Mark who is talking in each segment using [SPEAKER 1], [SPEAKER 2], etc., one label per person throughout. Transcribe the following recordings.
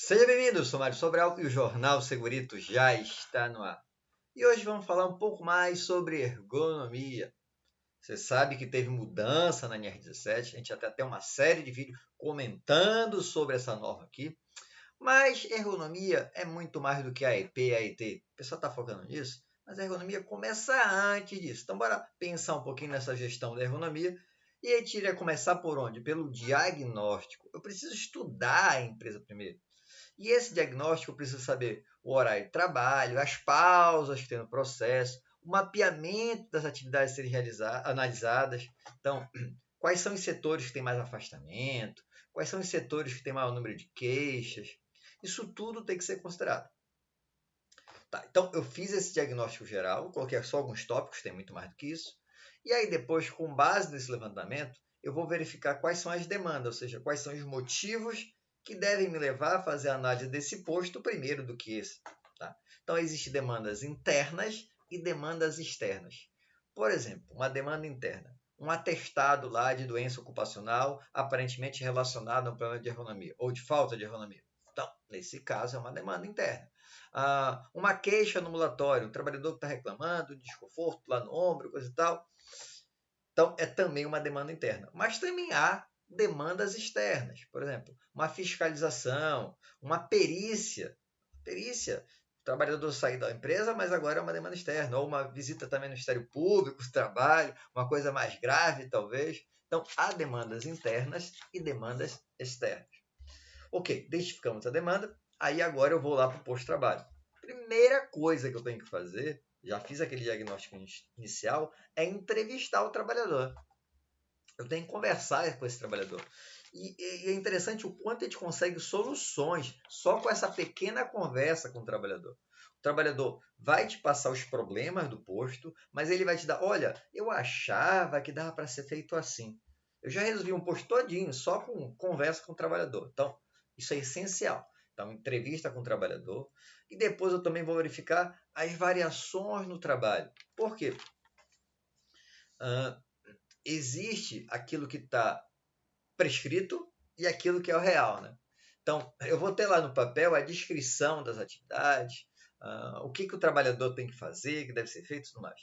[SPEAKER 1] Seja bem-vindo, sou Mário Sobral e o Jornal Segurito já está no ar. E hoje vamos falar um pouco mais sobre ergonomia. Você sabe que teve mudança na NR17, a gente até tem uma série de vídeos comentando sobre essa norma aqui. Mas ergonomia é muito mais do que a EP e a ET. O pessoal está focando nisso, mas a ergonomia começa antes disso. Então, bora pensar um pouquinho nessa gestão da ergonomia. E a gente iria começar por onde? Pelo diagnóstico. Eu preciso estudar a empresa primeiro. E esse diagnóstico eu preciso saber o horário de trabalho, as pausas que tem no processo, o mapeamento das atividades a serem analisadas. Então, quais são os setores que têm mais afastamento, quais são os setores que têm maior número de queixas. Isso tudo tem que ser considerado. Tá, então, eu fiz esse diagnóstico geral, coloquei só alguns tópicos, tem muito mais do que isso. E aí, depois, com base nesse levantamento, eu vou verificar quais são as demandas, ou seja, quais são os motivos que devem me levar a fazer a análise desse posto primeiro do que esse. Tá? Então, existem demandas internas e demandas externas. Por exemplo, uma demanda interna. Um atestado lá de doença ocupacional aparentemente relacionado a um problema de ergonomia ou de falta de ergonomia. Então, nesse caso, é uma demanda interna. Uma queixa no ambulatório, um trabalhador que está reclamando de desconforto lá no ombro, coisa e tal. Então, é também uma demanda interna. Mas também há demandas externas. Por exemplo, uma fiscalização, uma perícia. Perícia, o trabalhador saiu da empresa, mas agora é uma demanda externa. Ou uma visita também no Ministério Público, trabalho, uma coisa mais grave, talvez. Então, há demandas internas e demandas externas. Ok, identificamos a demanda. Aí agora eu vou lá para o posto de trabalho. Primeira coisa que eu tenho que fazer, já fiz aquele diagnóstico inicial, é entrevistar o trabalhador. Eu tenho que conversar com esse trabalhador. E é interessante o quanto a gente consegue soluções só com essa pequena conversa com o trabalhador. O trabalhador vai te passar os problemas do posto, mas ele vai te dar, olha, eu achava que dava para ser feito assim. Eu já resolvi um posto todinho só com conversa com o trabalhador. Então, isso é essencial. Então, entrevista com o trabalhador. E depois eu também vou verificar as variações no trabalho. Por quê? Existe aquilo que está prescrito e aquilo que é o real, né? Então, eu vou ter lá no papel a descrição das atividades, o que o trabalhador tem que fazer, que deve ser feito e tudo mais.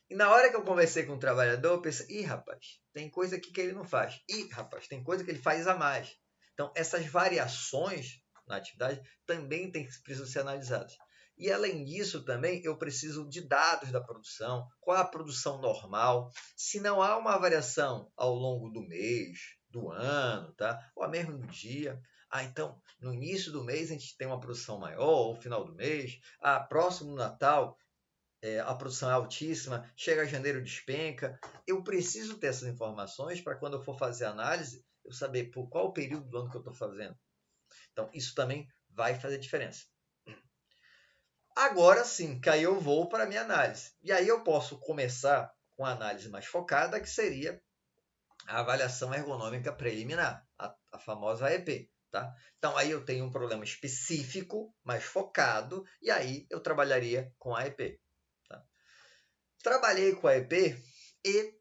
[SPEAKER 1] E na hora que eu conversei com o trabalhador, eu pensei, rapaz, tem coisa aqui que ele não faz. Rapaz, tem coisa que ele faz a mais. Então, essas variações na atividade também precisam ser analisadas. E, além disso, também eu preciso de dados da produção, qual é a produção normal, se não há uma variação ao longo do mês, do ano, tá? Ou mesmo no dia. Então, no início do mês a gente tem uma produção maior, ou no final do mês. Próximo do Natal, a produção é altíssima, chega a janeiro, despenca. Eu preciso ter essas informações para quando eu for fazer a análise, eu saber por qual período do ano que eu estou fazendo. Então, isso também vai fazer diferença. Agora sim, que aí eu vou para a minha análise. E aí eu posso começar com a análise mais focada, que seria a avaliação ergonômica preliminar, a famosa AEP. Tá? Então, aí eu tenho um problema específico, mais focado, e aí eu trabalharia com a AEP. Tá? Trabalhei com a AEP e,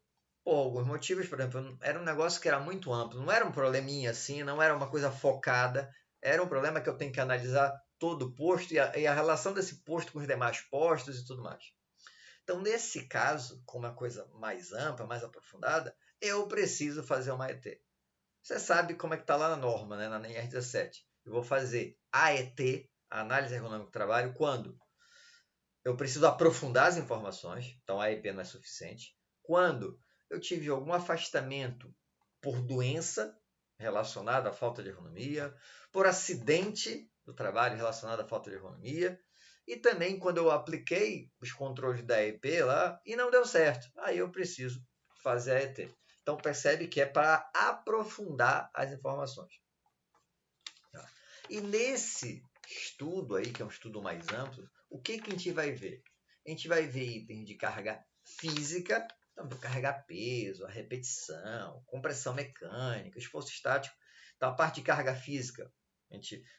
[SPEAKER 1] por alguns motivos, por exemplo, era um negócio que era muito amplo, não era um probleminha assim, não era uma coisa focada, era um problema que eu tenho que analisar todo o posto e a relação desse posto com os demais postos e tudo mais. Então, nesse caso, com uma coisa mais ampla, mais aprofundada, eu preciso fazer uma AET. Você sabe como é que está lá na norma, né? Na NR17. Eu vou fazer AET, a Análise Ergonômica do Trabalho, quando eu preciso aprofundar as informações, então a AEP não é suficiente. Quando eu tive algum afastamento por doença relacionada à falta de ergonomia, por acidente do trabalho relacionado à falta de ergonomia, e também quando eu apliquei os controles da AEP lá e não deu certo. Aí eu preciso fazer a AET. Então percebe que é para aprofundar as informações. E nesse estudo aí, que é um estudo mais amplo, o que a gente vai ver? A gente vai ver itens de carga física, então carregar peso, a repetição, compressão mecânica, esforço estático. Então a parte de carga física,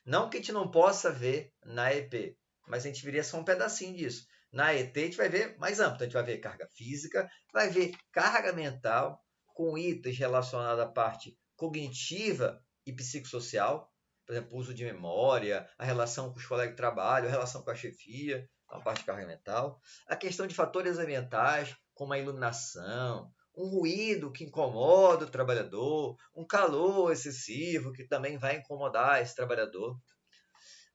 [SPEAKER 1] não que a gente não possa ver na EP, mas a gente veria só um pedacinho disso. Na ET a gente vai ver mais amplo, então a gente vai ver carga física, vai ver carga mental, com itens relacionados à parte cognitiva e psicossocial. por exemplo, o uso de memória, a relação com os colegas de trabalho, a relação com a chefia, a parte de carga mental, a questão de fatores ambientais, como a iluminação, um ruído que incomoda o trabalhador, um calor excessivo que também vai incomodar esse trabalhador.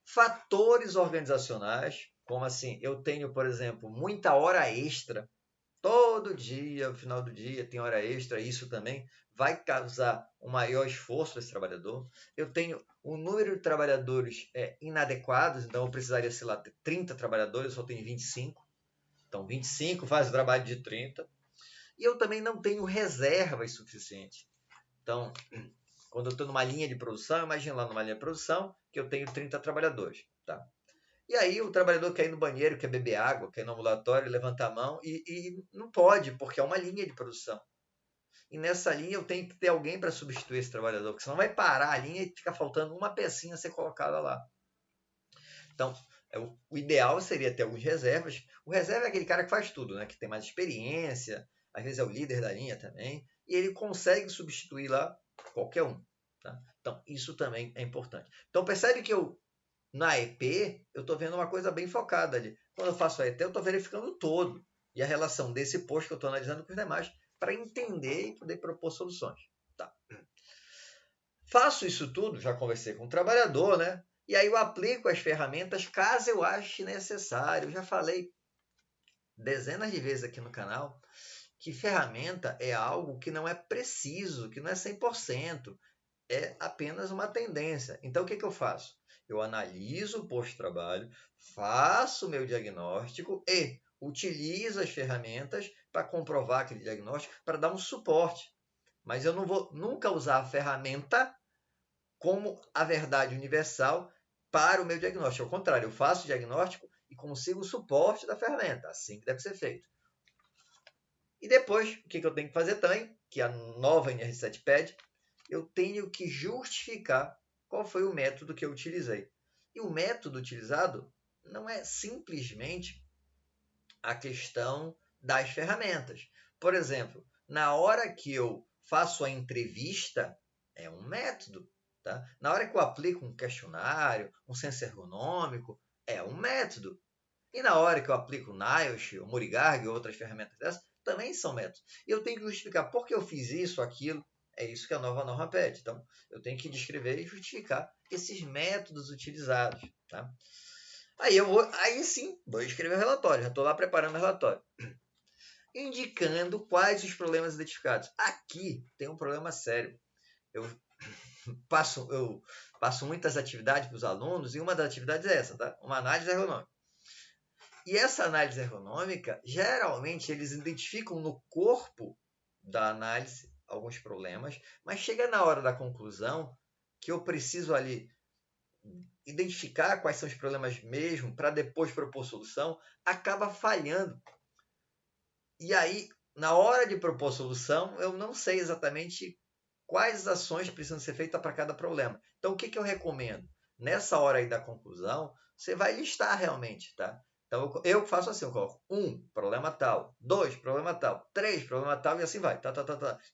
[SPEAKER 1] Fatores organizacionais, como assim, eu tenho, por exemplo, muita hora extra, todo dia, no final do dia, tem hora extra, isso também vai causar um maior esforço para esse trabalhador. Eu tenho um número de trabalhadores inadequados, então eu precisaria, sei lá, ter 30 trabalhadores, eu só tenho 25. Então, 25 faz o trabalho de 30. E eu também não tenho reservas suficientes. Então, quando eu estou numa linha de produção, imagina lá numa linha de produção que eu tenho 30 trabalhadores. Tá? E aí o trabalhador quer ir no banheiro, quer beber água, quer ir no ambulatório, levanta a mão e não pode, porque é uma linha de produção. E nessa linha eu tenho que ter alguém para substituir esse trabalhador, porque senão vai parar a linha e fica faltando uma pecinha a ser colocada lá. Então, o ideal seria ter algumas reservas. O reserva é aquele cara que faz tudo, né? Que tem mais experiência, às vezes é o líder da linha também, e ele consegue substituir lá qualquer um. Tá? Então, isso também é importante. Então, percebe que na EP, eu estou vendo uma coisa bem focada ali. Quando eu faço a EP, eu estou verificando o todo e a relação desse posto que eu estou analisando com os demais para entender e poder propor soluções. Tá. Faço isso tudo, já conversei com o trabalhador, né? E aí eu aplico as ferramentas caso eu ache necessário. Eu já falei dezenas de vezes aqui no canal que ferramenta é algo que não é preciso, que não é 100%, é apenas uma tendência. Então o que eu faço? Eu analiso o posto de trabalho, faço o meu diagnóstico e utilizo as ferramentas para comprovar aquele diagnóstico, para dar um suporte. Mas eu não vou nunca usar a ferramenta como a verdade universal para o meu diagnóstico. Ao contrário, eu faço o diagnóstico e consigo o suporte da ferramenta. Assim que deve ser feito. E depois, o que eu tenho que fazer também, que a nova NR7 pede, eu tenho que justificar qual foi o método que eu utilizei. E o método utilizado não é simplesmente a questão das ferramentas. Por exemplo, na hora que eu faço a entrevista, é um método. Tá? Na hora que eu aplico um questionário, um censo ergonômico, é um método. E na hora que eu aplico o NIOSH, o Murigarg e outras ferramentas dessas, também são métodos. E eu tenho que justificar por que eu fiz isso, aquilo. É isso que a nova norma pede. Então, eu tenho que descrever e justificar esses métodos utilizados. Tá? Aí sim, vou escrever o relatório. Já estou lá preparando o relatório. Indicando quais os problemas identificados. Aqui tem um problema sério. Eu passo muitas atividades para os alunos e uma das atividades é essa, tá? Uma análise ergonômica. E essa análise ergonômica, geralmente, eles identificam no corpo da análise alguns problemas, mas chega na hora da conclusão que eu preciso ali identificar quais são os problemas mesmo para depois propor solução, acaba falhando. E aí, na hora de propor solução, eu não sei exatamente quais ações precisam ser feitas para cada problema. Então, o que eu recomendo? Nessa hora aí da conclusão, você vai listar realmente, tá? Então, eu faço assim, eu coloco 1, problema tal, 2, problema tal, 3, problema tal, e assim vai.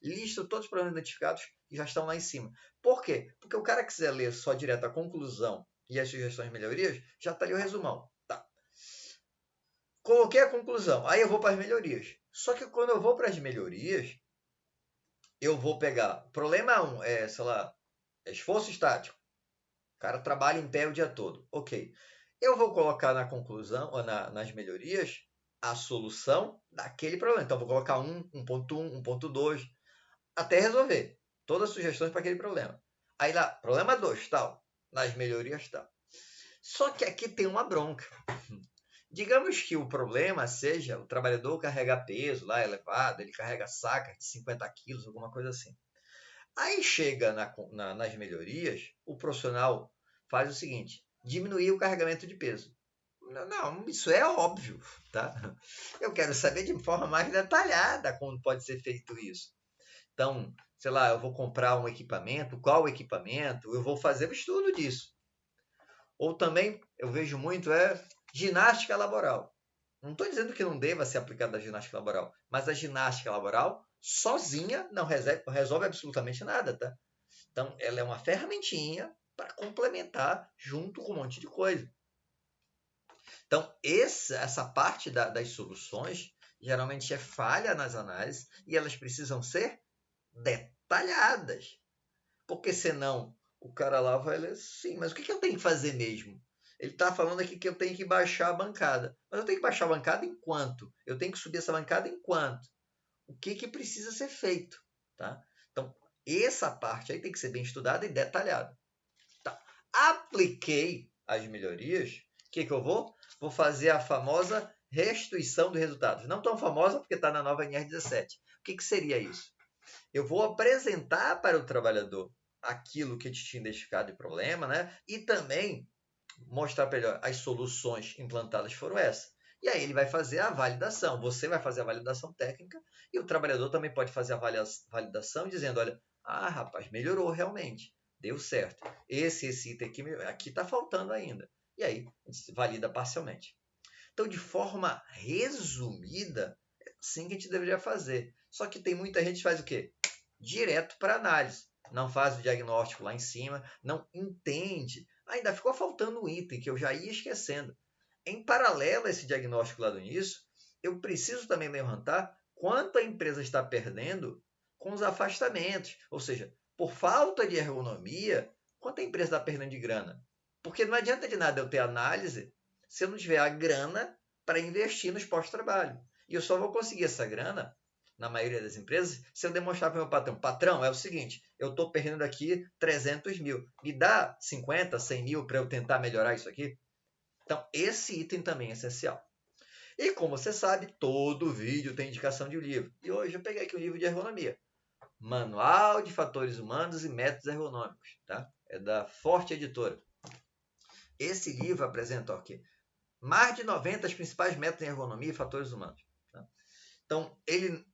[SPEAKER 1] Listo todos os problemas identificados que já estão lá em cima. Por quê? Porque o cara que quiser ler só direto a conclusão e as sugestões de melhorias, já está ali o resumão. Tá. Coloquei a conclusão, aí eu vou para as melhorias. Só que quando eu vou para as melhorias, eu vou pegar... Problema 1 é, sei lá, esforço estático. O cara trabalha em pé o dia todo. Ok. Eu vou colocar na conclusão, ou nas melhorias, a solução daquele problema. Então, vou colocar 1.1, 1.2, até resolver. Todas as sugestões para aquele problema. Aí lá, problema 2, tal. Nas melhorias, tal. Só que aqui tem uma bronca. Digamos que o problema seja o trabalhador carregar peso lá elevado, ele carrega saca de 50 quilos, alguma coisa assim. Aí chega nas melhorias, o profissional faz o seguinte, diminuir o carregamento de peso. Não, isso é óbvio, tá? Eu quero saber de forma mais detalhada como pode ser feito isso. Então, sei lá, eu vou comprar um equipamento, qual equipamento, eu vou fazer o estudo disso. Ou também, eu vejo muito, ginástica laboral. Não estou dizendo que não deva ser aplicada a ginástica laboral, mas a ginástica laboral sozinha não resolve absolutamente nada, tá? Então, ela é uma ferramentinha para complementar junto com um monte de coisa. Então, essa parte das soluções geralmente é falha nas análises e elas precisam ser detalhadas. Porque senão o cara lá vai ler assim, mas o que eu tenho que fazer mesmo? Ele está falando aqui que eu tenho que baixar a bancada. Mas eu tenho que baixar a bancada em quanto? Eu tenho que subir essa bancada em quanto? O que precisa ser feito? Tá? Então, essa parte aí tem que ser bem estudada e detalhada. Tá. Apliquei as melhorias, o que eu vou? Vou fazer a famosa restituição dos resultados. Não tão famosa porque está na nova NR17. O que seria isso? Eu vou apresentar para o trabalhador aquilo que tinha identificado de problema, né? E também mostrar para ele, ó, as soluções implantadas foram essas. E aí ele vai fazer a validação. Você vai fazer a validação técnica e o trabalhador também pode fazer a validação dizendo, olha, rapaz, melhorou realmente, deu certo. Esse item aqui está faltando ainda. E aí a gente valida parcialmente. Então, de forma resumida, é assim que a gente deveria fazer. Só que tem muita gente que faz o quê? Direto para análise. Não faz o diagnóstico lá em cima, não entende. Ainda ficou faltando um item que eu já ia esquecendo. Em paralelo a esse diagnóstico lá do início, eu preciso também levantar quanto a empresa está perdendo com os afastamentos. Ou seja, por falta de ergonomia, quanto a empresa está perdendo de grana? Porque não adianta de nada eu ter análise se eu não tiver a grana para investir nos pós-trabalho. E eu só vou conseguir essa grana, na maioria das empresas, se eu demonstrar para o meu patrão, patrão, é o seguinte, eu estou perdendo aqui 300 mil, me dá 50, 100 mil para eu tentar melhorar isso aqui? Então, esse item também é essencial. E como você sabe, todo vídeo tem indicação de um livro. E hoje eu peguei aqui um livro de ergonomia. Manual de Fatores Humanos e Métodos Ergonômicos. Tá? É da Forte Editora. Esse livro apresenta aqui mais de 90 os principais métodos em ergonomia e fatores humanos. Tá? Então, ele...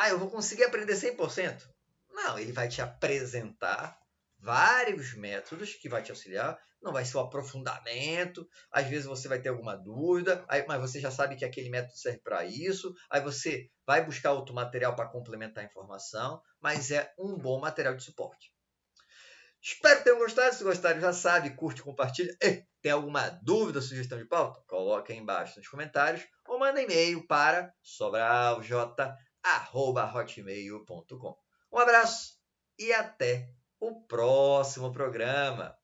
[SPEAKER 1] eu vou conseguir aprender 100%? Não, ele vai te apresentar vários métodos que vai te auxiliar. Não vai ser um aprofundamento. Às vezes você vai ter alguma dúvida, mas você já sabe que aquele método serve para isso. Aí você vai buscar outro material para complementar a informação, mas é um bom material de suporte. Espero que tenham gostado. Se gostaram, já sabe, curte, compartilha. Tem alguma dúvida, sugestão de pauta? Coloque aí embaixo nos comentários ou manda e-mail para sobralj@hotmail.com. Um abraço e até o próximo programa.